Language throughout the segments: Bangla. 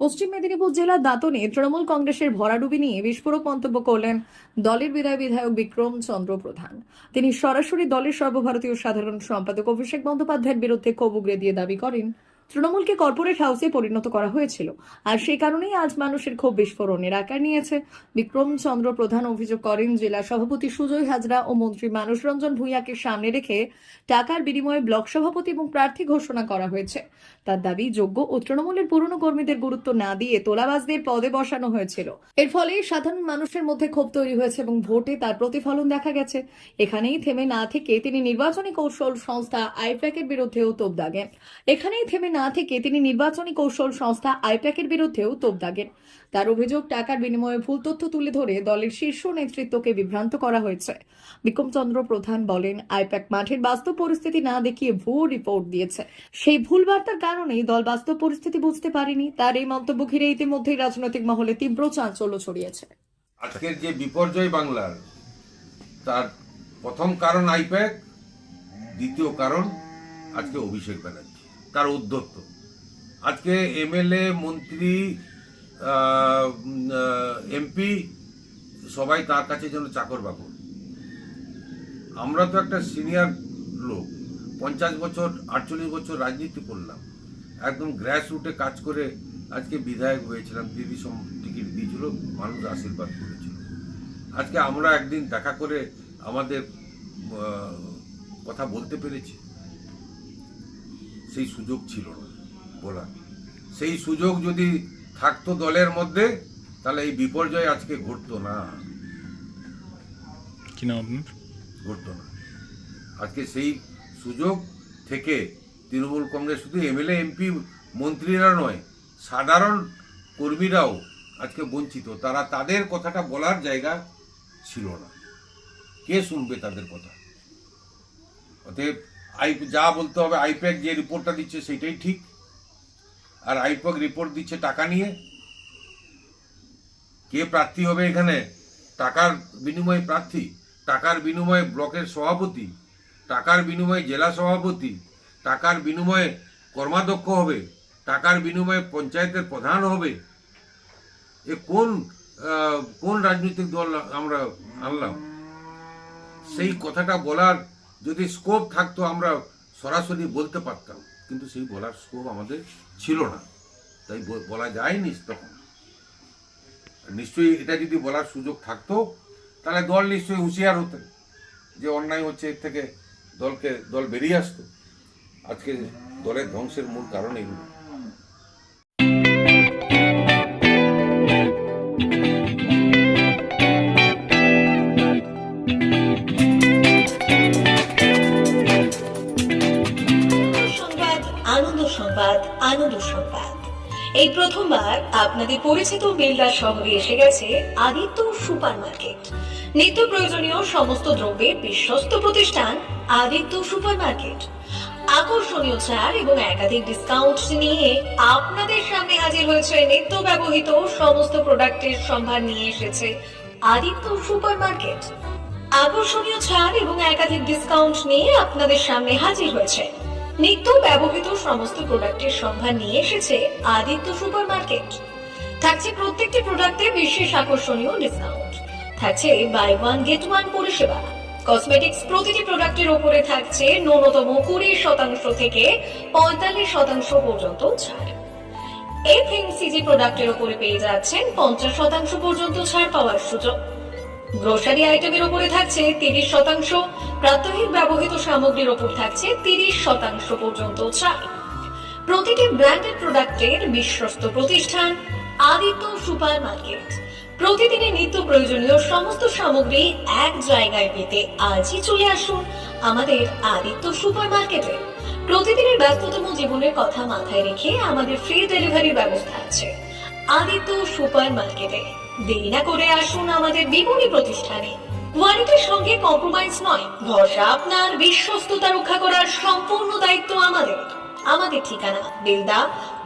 পশ্চিম মেদিনীপুর জেলার দাঁতনে তৃণমূল কংগ্রেসের ভরাডুবি নিয়ে বিস্ফোরক মন্তব্য করলেন দলের বিধায়ক বিক্রম চন্দ্র প্রধান। তিনি সরাসরি দলের সর্বভারতীয় সাধারণ সম্পাদক অভিষেক বন্দ্যোপাধ্যায়ের বিরুদ্ধে ক্ষোভ উগরে দিয়ে দাবি করেন তৃণমূলকে কর্পোরেট হাউসে পরিণত করা হয়েছিল, আর সেই কারণেই আজ মানুষের ক্ষোভ বিস্ফোরণের আকার নিয়েছে। বিক্রম চন্দ্র প্রধান অভিযোগ করেন জেলা সভাপতি সুজয় হাজরা ও মন্ত্রী মানুষ রঞ্জন ভূঁইয়াকে সামনে রেখে টাকার বিনিময়ে ব্লক সভাপতি এবং প্রার্থী ঘোষণা করা হয়েছে। তার দাবি যোগ্য ও তৃণমূলের পুরনো কর্মীদের গুরুত্ব না দিয়ে তোলাবাজদের পদে বসানো হয়েছিল। এর ফলে সাধারণ মানুষের মধ্যে ক্ষোভ তৈরি হয়েছে এবং ভোটে তার প্রতিফলন দেখা গেছে। এখানেই থেমে না থেকে তিনি নির্বাচনী কৌশল সংস্থা আইপ্যাকের বিরুদ্ধেও তোপ দাগেন। তার অভিযোগ টাকার বিনিময়ে ভুল তথ্য তুলে ধরে দলের শীর্ষ নেতৃত্বকে বিভ্রান্ত করা হয়েছে। বিক্রম চন্দ্র প্রধান বলেন, আইপ্যাক মাঠের বাস্তব পরিস্থিতি না দেখিয়ে ভুল রিপোর্ট দিয়েছে। সেই ভুল বার্তার কারণেই দল বাস্তব পরিস্থিতি বুঝতে পারেনি। তার এই মন্তব্য ঘিরে ইতিমধ্যেই রাজনৈতিক মহলে তীব্র চাঞ্চল্য ছড়িয়েছে। আজকের যে বিপর্যয় বাংলার, তার প্রথম কারণ আইপ্যাক, দ্বিতীয় কারণ আজকে অভিষেক ব্যানার্জি, তার উদ্ধত্ত। আজকে এমএলএ, মন্ত্রী, এমপি সবাই তার কাছে যেন চাকর বাকর। আমরা তো একটা সিনিয়র লোক, 50 বছর 48 বছর রাজনীতি করলাম, একদম গ্রাস রুটে কাজ করে আজকে বিধায়ক হয়েছিলাম। দিদি টিকিট দিয়েছিল, মানুষ আশীর্বাদ করেছিল। আজকে আমরা একদিন দেখা করে আমাদের কথা বলতে পেরেছি, সেই সুযোগ ছিল না বলার। সেই সুযোগ যদি থাকতো দলের মধ্যে, তাহলে এই বিপর্যয় আজকে ঘটতো না। ঘটতো না। আজকে সেই সুযোগ থেকে তৃণমূল কংগ্রেস শুধু এমএলএ, এমপি, মন্ত্রীরা নয়, সাধারণ কর্মীরাও আজকে বঞ্চিত। তারা তাদের কথাটা বলার জায়গা ছিল না। কে শুনবে তাদের কথা? অতএব যা বলতে হবে, আইপ্যাক যে রিপোর্টটা দিচ্ছে সেটাই ঠিক। আর আইপ্যাক রিপোর্ট দিচ্ছে টাকা নিয়ে। কে প্রার্থী হবে এখানে? টাকার বিনিময়ে প্রার্থী, টাকার বিনিময়ে ব্লকের সভাপতি, টাকার বিনিময়ে জেলা সভাপতি, টাকার বিনিময়ে কর্মাধ্যক্ষ হবে, টাকার বিনিময়ে পঞ্চায়েতের প্রধান হবে। এ কোন রাজনৈতিক দল আমরা আনলাম? সেই কথাটা বলার যদি স্কোপ থাকতো আমরা সরাসরি বলতে পারতাম, কিন্তু সেই বলার স্কোপ আমাদের ছিল না, তাই বলা যায়নি তখন। নিশ্চয়ই এটা যদি বলার সুযোগ থাকতো, তাহলে দল নিশ্চয়ই হুঁশিয়ার হতেন যে অন্যায় হচ্ছে, এর থেকে দল বেরিয়ে আসতো। আজকে দলের ধ্বংসের মূল কারণ এগুলো। আনন্দ সংবাদ। এই প্রথমবার আপনাদের পরিচিত বেলদা শহরে এসে গেছে আদিত্য সুপার মার্কেট। নিত্য প্রয়োজনীয় সমস্ত দ্রব্যের বিশ্বস্ত প্রতিষ্ঠান আদিত্য সুপার মার্কেট। আকর্ষণীয় ছাড় এবং একাধিক ডিসকাউন্ট নিয়ে আপনাদের সামনে হাজির হয়েছে। নিত্য ব্যবহৃত সমস্ত প্রোডাক্টের সম্ভার নিয়ে এসেছে আদিত্য সুপার মার্কেট। আকর্ষণীয় ছাড় এবং একাধিক ডিসকাউন্ট নিয়ে আপনাদের সামনে হাজির হয়েছে। নিত্য ব্যবহৃত সমস্ত প্রোডাক্টের সম্ভার নিয়ে এসেছে আদিত্য সুপার মার্কেট। থাকছে প্রত্যেকটি প্রোডাক্টে বিশেষ আকর্ষণীয় ডিসকাউন্ট, থাকছে বাই ওয়ান গেট ওয়ান পরিষেবা। কসমেটিক্স প্রতিটি প্রোডাক্টের উপরে থাকছে ন্যূনতম 20% থেকে 45% পর্যন্ত ছাড়। এফএমসিজি প্রোডাক্টের উপরে পেয়ে যাচ্ছেন 50% পর্যন্ত ছাড় পাওয়ার সুযোগ। গ্রোসারি আইটেমের উপরে থাকছে 30%, প্রাত্যহিক ব্যবহৃত সামগ্রীর উপর থাকছে 30% পর্যন্ত ছাড়। প্রতিটি ব্র্যান্ডেড প্রোডাক্টের বিশ্বস্ত প্রতিষ্ঠান আদিত্য সুপার মার্কেট। প্রতিদিনের নিত্য প্রয়োজনীয় সমস্ত সামগ্রী এক জায়গায় পেতে আজই চলে আসুন আমাদের আদিত্য সুপার মার্কেটে। প্রতিদিনের ব্যস্ততম জীবনের কথা মাথায় রেখে আমাদের ফ্রি ডেলিভারির ব্যবস্থা আছে আদিত্য সুপার মার্কেটে। দেরি না করে আসুন আমাদের বিপণী প্রতিষ্ঠানে। কোয়ালিটির সঙ্গে কম্প্রোমাইজ নয়, ভরসা আপনার, বিশ্বস্ততা রক্ষা করার সম্পূর্ণ দায়িত্ব আমাদের। আমাদের ঠিকানা বেলদা,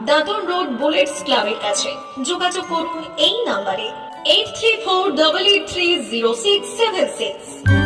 দাদন রোড, বুলেটস ক্লাবের কাছে। যোগাযোগ করুন এই নাম্বারে 8348830676।